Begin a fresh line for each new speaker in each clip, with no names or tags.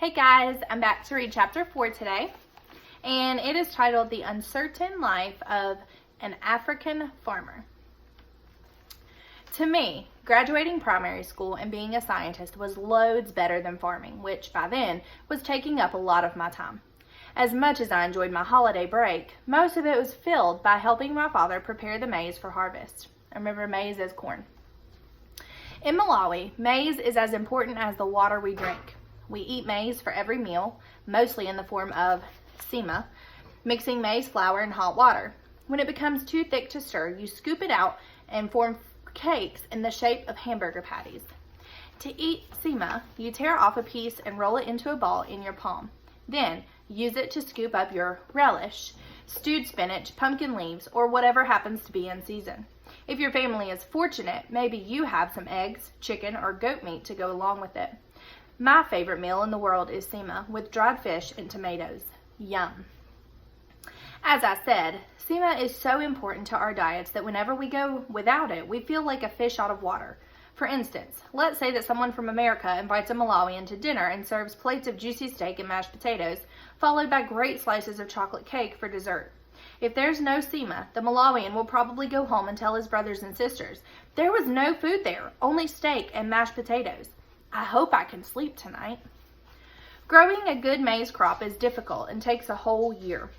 Hey guys, I'm back to read chapter 4 today, and it is titled The Uncertain Life of an African Farmer. To me, graduating primary school and being a scientist was loads better than farming, which by then was taking up a lot of my time. As much as I enjoyed my holiday break, most of it was filled by helping my father prepare the maize for harvest. I remember maize as corn. In Malawi, maize is as important as the water we drink. We eat maize for every meal, mostly in the form of sema, mixing maize flour in hot water. When it becomes too thick to stir, you scoop it out and form cakes in the shape of hamburger patties. To eat sema, you tear off a piece and roll it into a ball in your palm. Then, use it to scoop up your relish, stewed spinach, pumpkin leaves, or whatever happens to be in season. If your family is fortunate, maybe you have some eggs, chicken, or goat meat to go along with it. My favorite meal in the world is sema with dried fish and tomatoes. Yum. As I said, sema is so important to our diets that whenever we go without it, we feel like a fish out of water. For instance, let's say that someone from America invites a Malawian to dinner and serves plates of juicy steak and mashed potatoes, followed by great slices of chocolate cake for dessert. If there's no sema, the Malawian will probably go home and tell his brothers and sisters, "There was no food there, only steak and mashed potatoes. I hope I can sleep tonight." Growing a good maize crop is difficult and takes a whole year.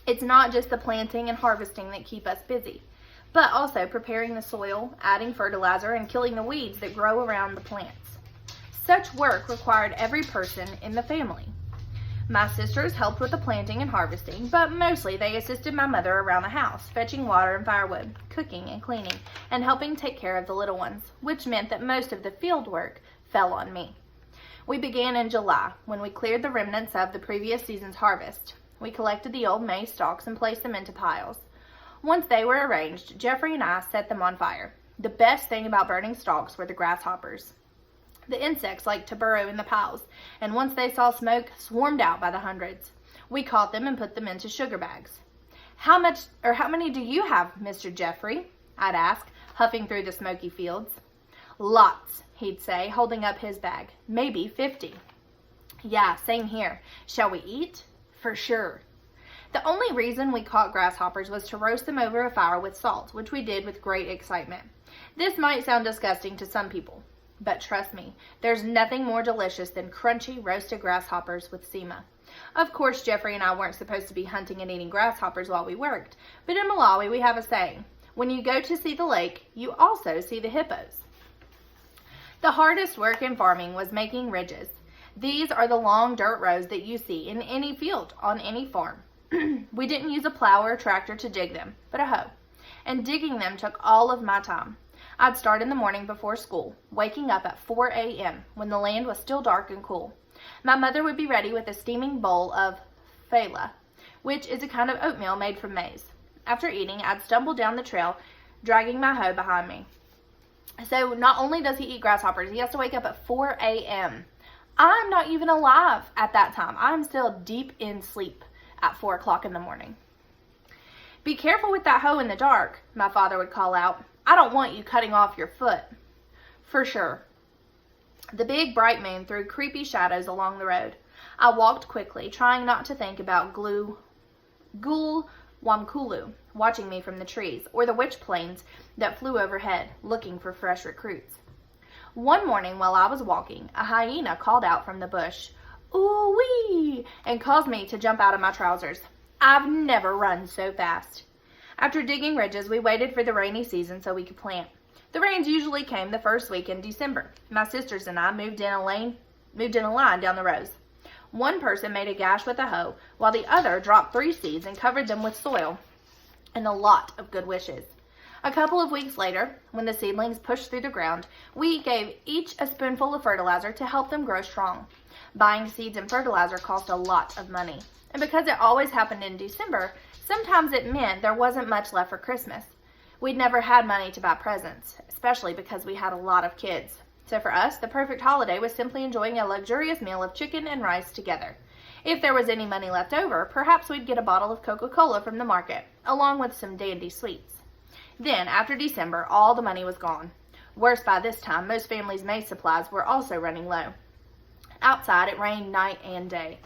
It's not just the planting and harvesting that keep us busy, but also preparing the soil, adding fertilizer, and killing the weeds that grow around the plants. Such work required every person in the family. My sisters helped with the planting and harvesting, but mostly they assisted my mother around the house, fetching water and firewood, cooking and cleaning, and helping take care of the little ones, which meant that most of the field work fell on me. We began in July, when we cleared the remnants of the previous season's harvest. We collected the old maize stalks and placed them into piles. Once they were arranged, Jeffrey and I set them on fire. The best thing about burning stalks were the grasshoppers. The insects liked to burrow in the piles, and once they saw smoke, swarmed out by the hundreds. We caught them and put them into sugar bags. How many do you have, Mr. Jeffrey?" I'd ask, huffing through the smoky fields. "Lots," he'd say, holding up his bag. "Maybe 50. "Yeah, same here. Shall we eat?" "For sure." The only reason we caught grasshoppers was to roast them over a fire with salt, which we did with great excitement. This might sound disgusting to some people, but trust me, there's nothing more delicious than crunchy roasted grasshoppers with sema. Of course, Jeffrey and I weren't supposed to be hunting and eating grasshoppers while we worked, but in Malawi we have a saying, "When you go to see the lake, you also see the hippos." The hardest work in farming was making ridges. These are the long dirt rows that you see in any field on any farm. We didn't use a plow or a tractor to dig them, but a hoe. And digging them took all of my time. I'd start in the morning before school, waking up at 4 a.m. when the land was still dark and cool. My mother would be ready with a steaming bowl of fela, which is a kind of oatmeal made from maize. After eating, I'd stumble down the trail, dragging my hoe behind me. So not only does he eat grasshoppers, he has to wake up at 4 a.m. I'm not even alive at that time. I'm still deep in sleep at 4 o'clock in the morning. "Be careful with that hoe in the dark," my father would call out. "I don't want you cutting off your foot." For sure. The big bright moon threw creepy shadows along the road. I walked quickly, trying not to think about Gul Wamkulu watching me from the trees, or the witch planes that flew overhead, looking for fresh recruits. One morning while I was walking, a hyena called out from the bush, "Ooh-wee!" and caused me to jump out of my trousers. I've never run so fast. After digging ridges, we waited for the rainy season so we could plant. The rains usually came the first week in December. My sisters and I moved in a line down the rows. One person made a gash with a hoe, while the other dropped 3 seeds and covered them with soil and a lot of good wishes. A couple of weeks later, when the seedlings pushed through the ground, we gave each a spoonful of fertilizer to help them grow strong. Buying seeds and fertilizer cost a lot of money. And because it always happened in December, sometimes it meant there wasn't much left for Christmas. We'd never had money to buy presents, especially because we had a lot of kids. So for us, the perfect holiday was simply enjoying a luxurious meal of chicken and rice together. If there was any money left over, perhaps we'd get a bottle of Coca-Cola from the market, along with some dandy sweets. Then, after December, all the money was gone. Worse, by this time, most families' maize supplies were also running low. Outside, it rained night and day.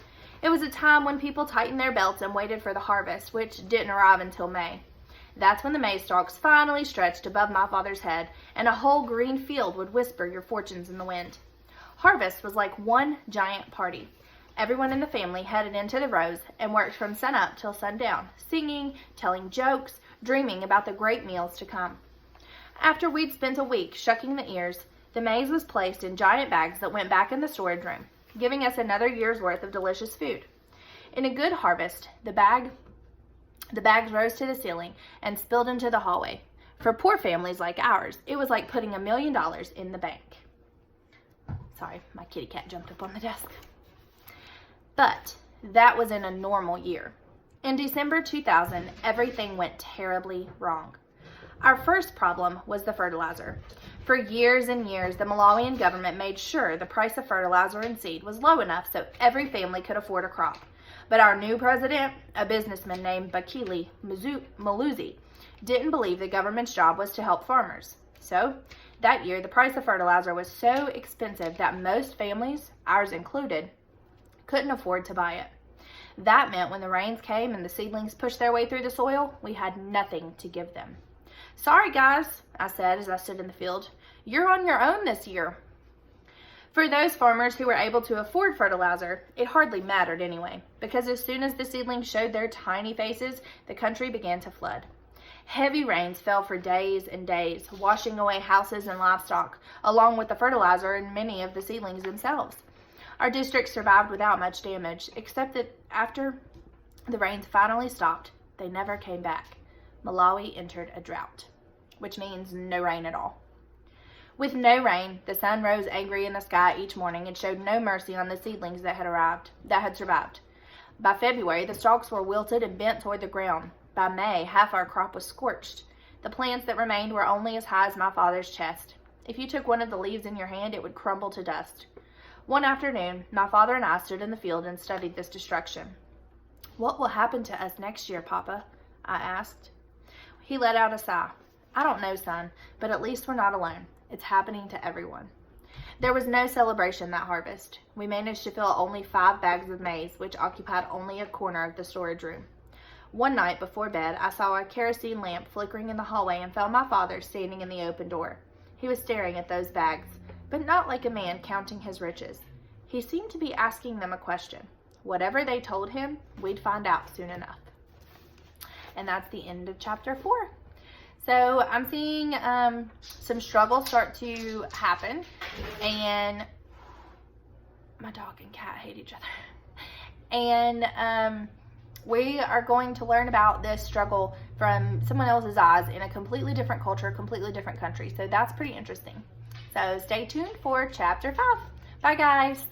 It was a time when people tightened their belts and waited for the harvest, which didn't arrive until May. That's when the maize stalks finally stretched above my father's head, and a whole green field would whisper your fortunes in the wind. Harvest was like one giant party. Everyone in the family headed into the rows and worked from sunup till sundown, singing, telling jokes, dreaming about the great meals to come. After we'd spent a week shucking the ears, the maize was placed in giant bags that went back in the storage room, giving us another year's worth of delicious food. In a good harvest, the bags rose to the ceiling and spilled into the hallway. For poor families like ours, it was like putting $1 million in the bank. Sorry, my kitty cat jumped up on the desk. But that was in a normal year. In December 2000, everything went terribly wrong. Our first problem was the fertilizer. For years and years, the Malawian government made sure the price of fertilizer and seed was low enough so every family could afford a crop. But our new president, a businessman named Bakili Maluzi, didn't believe the government's job was to help farmers. So, that year, the price of fertilizer was so expensive that most families, ours included, couldn't afford to buy it. That meant when the rains came and the seedlings pushed their way through the soil, we had nothing to give them. "Sorry, guys," I said as I stood in the field. "You're on your own this year." For those farmers who were able to afford fertilizer, it hardly mattered anyway, because as soon as the seedlings showed their tiny faces, the country began to flood. Heavy rains fell for days and days, washing away houses and livestock, along with the fertilizer and many of the seedlings themselves. Our district survived without much damage, except that after the rains finally stopped, they never came back. Malawi entered a drought, which means no rain at all. With no rain, the sun rose angry in the sky each morning and showed no mercy on the seedlings that had survived. By February, the stalks were wilted and bent toward the ground. By May, half our crop was scorched. The plants that remained were only as high as my father's chest. If you took one of the leaves in your hand, it would crumble to dust. One afternoon, my father and I stood in the field and studied this destruction. "What will happen to us next year, Papa?" I asked. He let out a sigh. "I don't know, son, but at least we're not alone. It's happening to everyone." There was no celebration that harvest. We managed to fill only 5 bags of maize, which occupied only a corner of the storage room. One night before bed, I saw a kerosene lamp flickering in the hallway and found my father standing in the open door. He was staring at those bags, but not like a man counting his riches. He seemed to be asking them a question. Whatever they told him, we'd find out soon enough. And that's the end of chapter 4. So I'm seeing some struggles start to happen, and my dog and cat hate each other. And we are going to learn about this struggle from someone else's eyes in a completely different culture, completely different country. So that's pretty interesting. So stay tuned for chapter 5. Bye, guys.